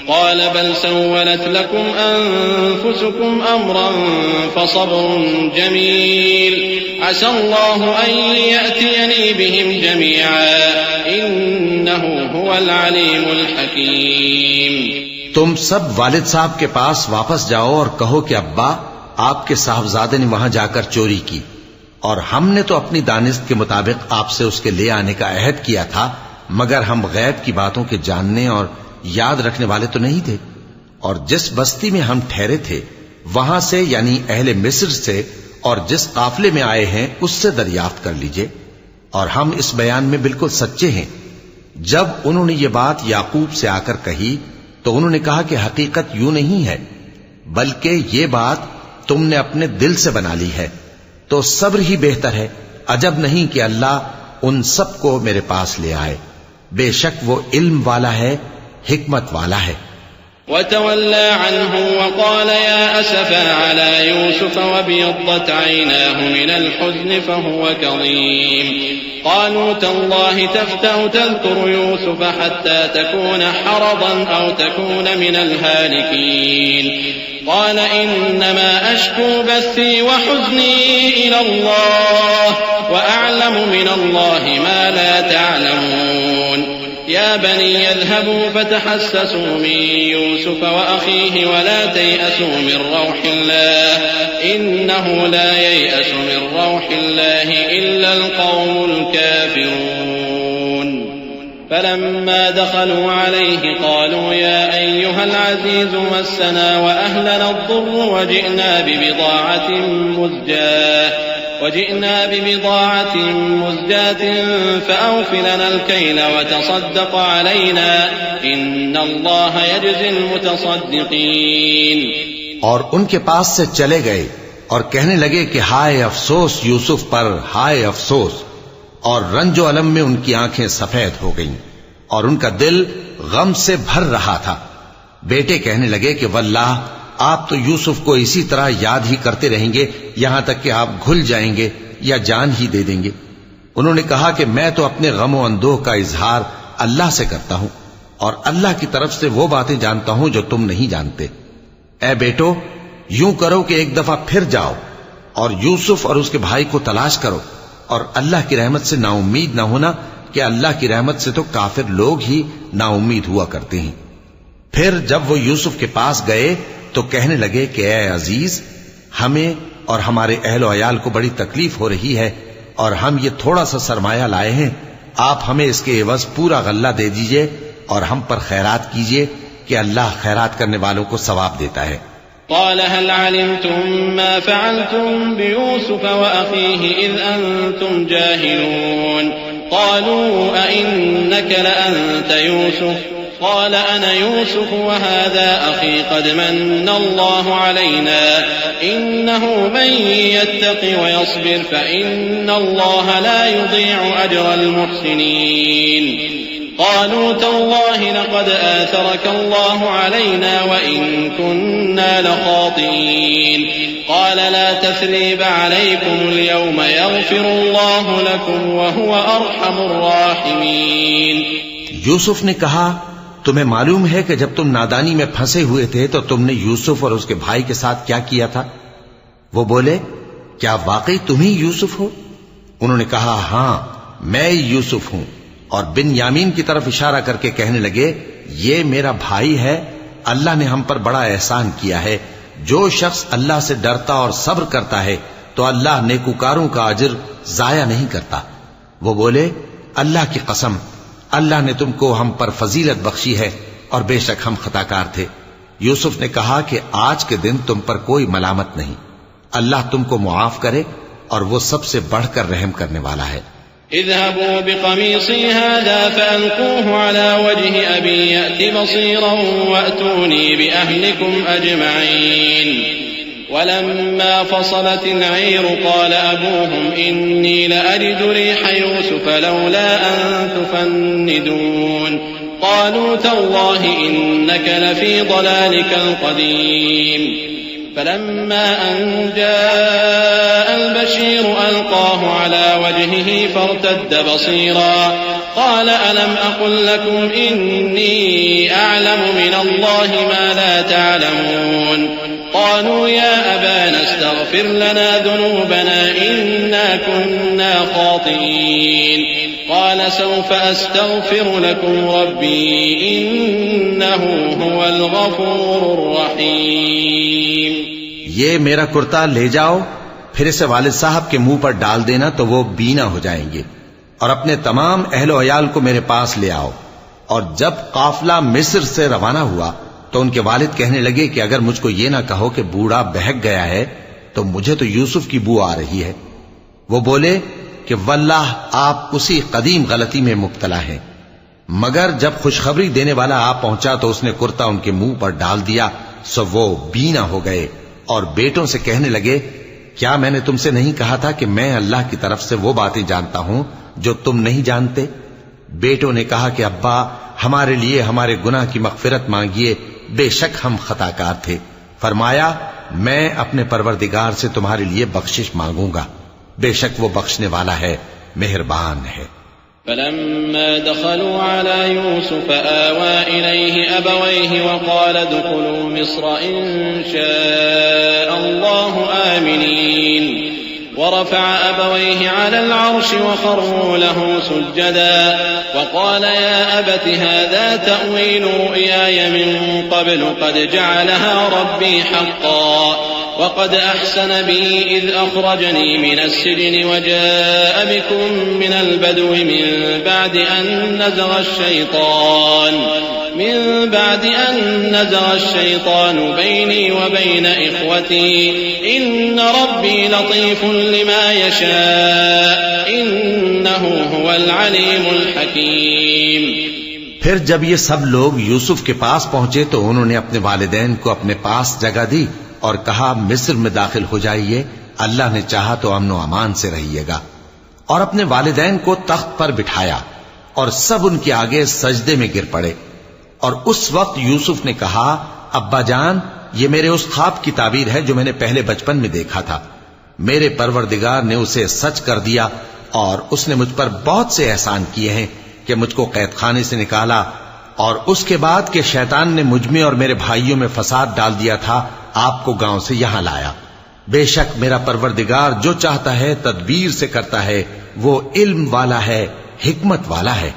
قال بل سولت لكم أنفسكم أمرا فصبر جميل عسى الله أن يأتيني بهم جميعا إنه هو العليم الحكيم۔ تم سب والد صاحب کے پاس واپس جاؤ اور کہو کہ ابا آپ کے صاحبزادے نے وہاں جا کر چوری کی، اور ہم نے تو اپنی دانست کے مطابق آپ سے اس کے لے آنے کا عہد کیا تھا، مگر ہم غیب کی باتوں کے جاننے اور یاد رکھنے والے تو نہیں تھے، اور جس بستی میں ہم ٹھہرے تھے وہاں سے یعنی اہل مصر سے اور جس قافلے میں آئے ہیں اس سے دریافت کر لیجئے، اور ہم اس بیان میں بالکل سچے ہیں۔ جب انہوں نے یہ بات یعقوب سے آ کر کہی تو انہوں نے کہا کہ حقیقت یوں نہیں ہے، بلکہ یہ بات تم نے اپنے دل سے بنا لی ہے، تو صبر ہی بہتر ہے، عجب نہیں کہ اللہ ان سب کو میرے پاس لے آئے، بے شک وہ علم والا ہے، حکمت والا ہے۔ وتولى عنهم وقال يا أسفا على يوسف وابيضت عيناه من الحزن فهو كظيم قالوا تالله تفتأ تذكر يوسف حتى تكون حرضا أو تكون من الهالكين قال إنما أشكو بثي وحزني إلى الله وأعلم من الله ما لا تعلمون يا بني اذهبوا فتحسسوا من يوسف وأخيه ولا تيأسوا من روح الله إنه لا ييأس من روح الله إلا القوم الكافرون فلما دخلوا عليه قالوا يا أيها العزيز مسنا وأهلنا الضر وجئنا ببضاعة مزجاة فأوف لنا الكيل وتصدق علينا إن الله يجزي المتصدقين۔ اور ان کے پاس سے چلے گئے اور کہنے لگے کہ ہائے افسوس یوسف پر، ہائے افسوس، اور رنج و الم میں ان کی آنکھیں سفید ہو گئیں اور ان کا دل غم سے بھر رہا تھا۔ بیٹے کہنے لگے کہ واللہ آپ تو یوسف کو اسی طرح یاد ہی کرتے رہیں گے یہاں تک کہ آپ گھل جائیں گے یا جان ہی دے دیں گے۔ انہوں نے کہا کہ میں تو اپنے غم و اندوہ کا اظہار اللہ سے کرتا ہوں، اور اللہ کی طرف سے وہ باتیں جانتا ہوں جو تم نہیں جانتے۔ اے بیٹو، یوں کرو کہ ایک دفعہ پھر جاؤ اور یوسف اور اس کے بھائی کو تلاش کرو، اور اللہ کی رحمت سے نا امید نہ ہونا کہ اللہ کی رحمت سے تو کافر لوگ ہی نا امید ہوا کرتے ہیں۔ پھر جب وہ یوسف کے پاس گئے تو کہنے لگے کہ اے عزیز، ہمیں اور ہمارے اہل و عیال کو بڑی تکلیف ہو رہی ہے، اور ہم یہ تھوڑا سا سرمایہ لائے ہیں، آپ ہمیں اس کے عوض پورا غلہ دے دیجئے اور ہم پر خیرات کیجئے کہ اللہ خیرات کرنے والوں کو ثواب دیتا ہے۔ قال هل علمتم ما فعلتم بيوسف وأخيه إذ أنتم جاهلون قالوا أئنك لأنت يوسف قال أنا يوسف وهذا أخي قد من الله علينا إنه من يتق ويصبر فإن الله لا يضيع أجر المحسنين قالوا تالله لقد آثرك الله علينا وإن كنا لخاطئين قال لا تثريب عليكم اليوم يغفر الله لكم وهو أرحم الراحمين۔ یوسف نے کہا تمہیں معلوم ہے کہ جب تم نادانی میں پھنسے ہوئے تھے تو تم نے یوسف اور اس کے بھائی کے ساتھ کیا کیا تھا؟ وہ بولے کیا واقعی تم ہی یوسف ہو؟ انہوں نے کہا ہاں میں یوسف ہوں، اور بن یامین کی طرف اشارہ کر کے کہنے لگے یہ میرا بھائی ہے، اللہ نے ہم پر بڑا احسان کیا ہے۔ جو شخص اللہ سے ڈرتا اور صبر کرتا ہے تو اللہ نیکوکاروں کا اجر ضائع نہیں کرتا۔ وہ بولے اللہ کی قسم، اللہ نے تم کو ہم پر فضیلت بخشی ہے اور بے شک ہم خطا کار تھے۔ یوسف نے کہا کہ آج کے دن تم پر کوئی ملامت نہیں، اللہ تم کو معاف کرے اور وہ سب سے بڑھ کر رحم کرنے والا ہے۔ اذهبوا بقميصي هذا فألقوه على وجه أبي يأت بصيرا وأتوني بأهلكم أجمعين. ولما فصلت العير قال أبوهم إني لأجد ريح يوسف لولا أن تفندون. قالوا تالله إنك لفي ضلالك القديم. فلما أن جاء البشير ألقاه على وجهه فارتد بصيرا قال ألم أقل لكم إني أعلم من الله ما لا تعلمون. قالوا يا أبانا استغفر لنا ذنوبنا إنا كنا خاطئين. قال سوف أستغفر لكم ربي إنه هو الغفور الرحيم. یہ میرا کرتا لے جاؤ، پھر اسے والد صاحب کے منہ پر ڈال دینا تو وہ بینا ہو جائیں گے، اور اپنے تمام اہل و عیال کو میرے پاس لے آؤ. اور جب قافلہ مصر سے روانہ ہوا تو ان کے والد کہنے لگے کہ اگر مجھ کو یہ نہ کہو کہ بوڑھا بہک گیا ہے تو مجھے تو یوسف کی بو آ رہی ہے. وہ بولے کہ واللہ آپ اسی قدیم غلطی میں مبتلا ہیں. مگر جب خوشخبری دینے والا آ پہنچا تو اس نے کرتا ان کے منہ پر ڈال دیا، سو وہ بینا ہو گئے اور بیٹوں سے کہنے لگے کیا میں نے تم سے نہیں کہا تھا کہ میں اللہ کی طرف سے وہ باتیں جانتا ہوں جو تم نہیں جانتے؟ بیٹوں نے کہا کہ ابا ہمارے لیے ہمارے گناہ کی مغفرت مانگیے، بے شک ہم خطا کار تھے. فرمایا میں اپنے پروردگار سے تمہارے لیے بخشش مانگوں گا، بے شک وہ بخشنے والا ہے، مہربان ہے. فلما دخلوا على يوسف آوى إليه أبويه وقال ادخلوا مصر إن شاء الله آمنين. ورفع أبويه على العرش وخروا له سجدا وقال يا أبت هذا تأويل رؤياي من قبل قد جعلها ربي حقا وقد أحسن بي إذ أخرجني من السجن وجاء بكم من البدو من بعد أن نزغ الشيطان بيني وبين إخوتي إن ربي لطيف لما يشاء إنه هو العليم الحكيم. پھر جب یہ سب لوگ یوسف کے پاس پہنچے تو انہوں نے اپنے والدین کو اپنے پاس جگہ دی اور کہا مصر میں داخل ہو جائیے، اللہ نے چاہا تو امن و امان سے رہیے گا. اور اپنے والدین کو تخت پر بٹھایا اور سب ان کے آگے سجدے میں گر پڑے. اور اس وقت یوسف نے کہا ابا جان یہ میرے اس خواب کی تعبیر ہے جو میں نے پہلے بچپن میں دیکھا تھا. میرے پروردگار نے اسے سچ کر دیا اور اس نے مجھ پر بہت سے احسان کیے ہیں کہ مجھ کو قید خانے سے نکالا، اور اس کے بعد کہ شیطان نے مجھ میں اور میرے بھائیوں میں فساد ڈال دیا تھا آپ کو گاؤں سے یہاں لایا. بے شک میرا پروردگار جو چاہتا ہے تدبیر سے کرتا ہے، وہ علم والا ہے، حکمت والا ہے.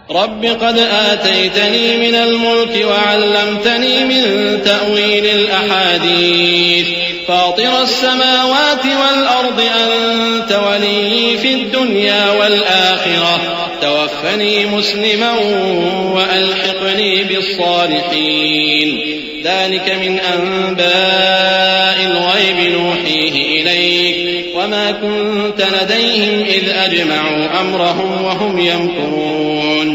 رب قد آتيتني من الملك وعلمتني من تأويل الأحاديث فاطر السماوات والأرض أنت ولي في الدنيا والآخرة توفني مسلما وألحقني بالصالحين. ذلك من أنباء الغيب نوحيه إليك وما كنت لديهم إذ أجمعوا أمرهم وهم يمكرون.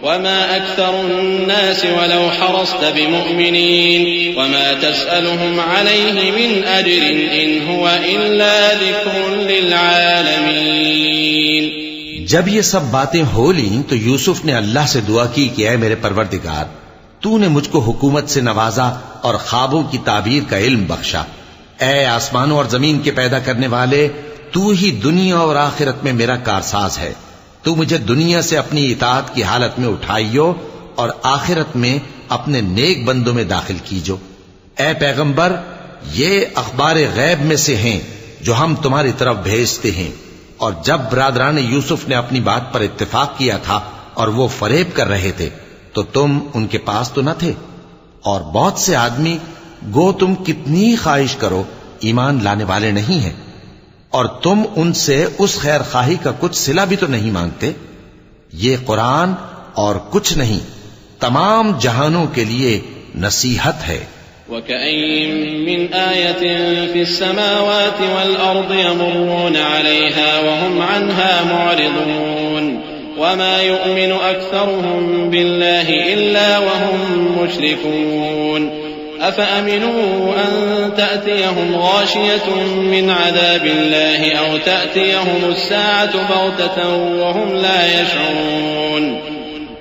وما أكثر الناس ولو حرصت بمؤمنين وما تسألهم عليه من أجر إن هو إلا ذكر للعالمين. جب یہ سب باتیں ہو لیں تو یوسف نے اللہ سے دعا کی کہ اے میرے پروردگار تو نے مجھ کو حکومت سے نوازا اور خوابوں کی تعبیر کا علم بخشا. اے آسمانوں اور زمین کے پیدا کرنے والے، تو ہی دنیا اور آخرت میں میرا کارساز ہے. تو مجھے دنیا سے اپنی اطاعت کی حالت میں اٹھائیو اور آخرت میں اپنے نیک بندوں میں داخل کیجو. اے پیغمبر یہ اخبار غیب میں سے ہیں جو ہم تمہاری طرف بھیجتے ہیں. اور جب برادران یوسف نے اپنی بات پر اتفاق کیا تھا اور وہ فریب کر رہے تھے تو تم ان کے پاس تو نہ تھے، اور بہت سے آدمی گو تم کتنی خواہش کرو ایمان لانے والے نہیں ہیں، اور تم ان سے اس خیر خواہی کا کچھ صلہ بھی تو نہیں مانگتے. یہ قرآن اور کچھ نہیں تمام جہانوں کے لیے نصیحت ہے. وكأين من آية في السماوات والأرض يمرون عليها وهم عنها معرضون وما يؤمن أكثرهم بالله إلا وهم مشركون أفأمنوا أن تأتيهم غاشية من عذاب الله أو تأتيهم الساعة بغتة وهم لا يشعرون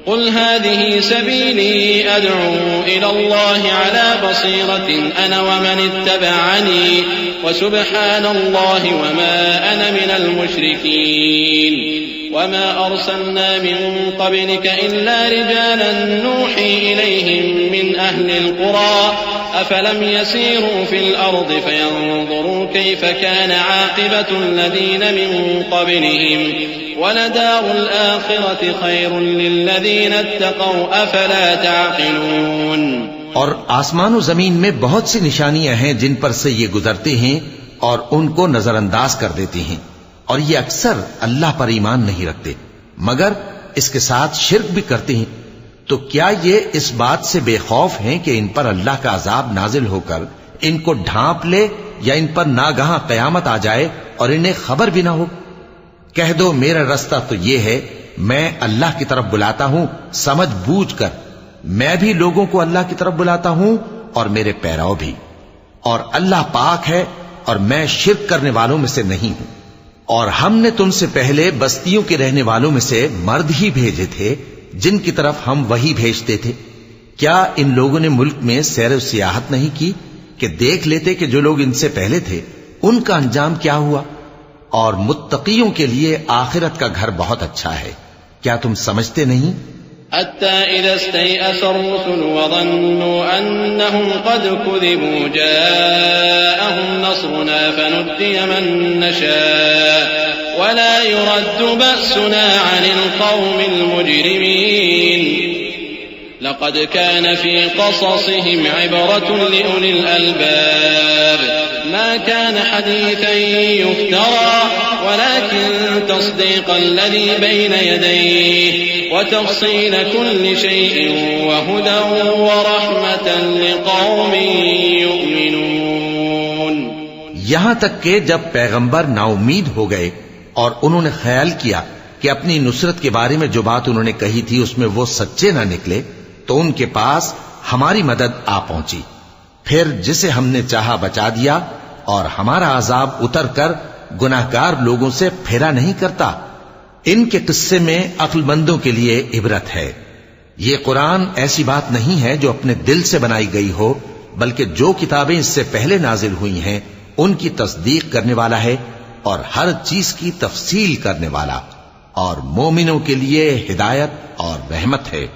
قل هذه سبيلي أدعو إلى الله على بصيرة أنا ومن اتبعني وسبحان الله وما أنا من المشركين وما أرسلنا من قبلك إلا رجالا نوحي إليهم من أهل القرى أفلم يسيروا في الأرض فينظروا كيف كان عاقبة الذين من قبلهم ولدار الآخرة خير للذين اتقوا أفلا تعقلون. اور آسمان و زمین میں بہت سی نشانیاں ہیں جن پر سے یہ گزرتے ہیں اور ان کو نظر انداز کر دیتے ہیں، اور یہ اکثر اللہ پر ایمان نہیں رکھتے مگر اس کے ساتھ شرک بھی کرتے ہیں. تو کیا یہ اس بات سے بے خوف ہیں کہ ان پر اللہ کا عذاب نازل ہو کر ان کو ڈھانپ لے یا ان پر ناگہاں قیامت آ جائے اور انہیں خبر بھی نہ ہو؟ کہہ دو میرا رستہ تو یہ ہے، میں اللہ کی طرف بلاتا ہوں سمجھ بوجھ کر، میں بھی لوگوں کو اللہ کی طرف بلاتا ہوں اور میرے پیرو بھی، اور اللہ پاک ہے اور میں شرک کرنے والوں میں سے نہیں ہوں. اور ہم نے تم سے پہلے بستیوں کے رہنے والوں میں سے مرد ہی بھیجے تھے جن کی طرف ہم وہی بھیجتے تھے. کیا ان لوگوں نے ملک میں سیر و سیاحت نہیں کی کہ دیکھ لیتے کہ جو لوگ ان سے پہلے تھے ان کا انجام کیا ہوا؟ اور متقیوں کے لیے آخرت کا گھر بہت اچھا ہے. کیا تم سمجھتے نہیں؟ حتى إذا استيأس الرسل وظنوا أنهم قد كذبوا جاءهم نصرنا فنجي من نشاء ولا يرد بأسنا عن القوم المجرمين لقد كان في قصصهم عبرة لأولي الألباب ما كان حديثا يفترى ولكن تصديق الذي بين يديه وتفصيل كل شيء وهدى ورحمة لقوم يؤمنون. یہاں تک کہ جب پیغمبر نا امید ہو گئے اور انہوں نے خیال کیا کہ اپنی نصرت کے بارے میں جو بات انہوں نے کہی تھی اس میں وہ سچے نہ نکلے تو ان کے پاس ہماری مدد آ پہنچی. پھر جسے ہم نے چاہا بچا دیا اور ہمارا عذاب اتر کر گناہگار لوگوں سے پھیرا نہیں کرتا. ان کے قصے میں عقل مندوں کے لیے عبرت ہے. یہ قرآن ایسی بات نہیں ہے جو اپنے دل سے بنائی گئی ہو، بلکہ جو کتابیں اس سے پہلے نازل ہوئی ہیں ان کی تصدیق کرنے والا ہے اور ہر چیز کی تفصیل کرنے والا، اور مومنوں کے لیے ہدایت اور رحمت ہے.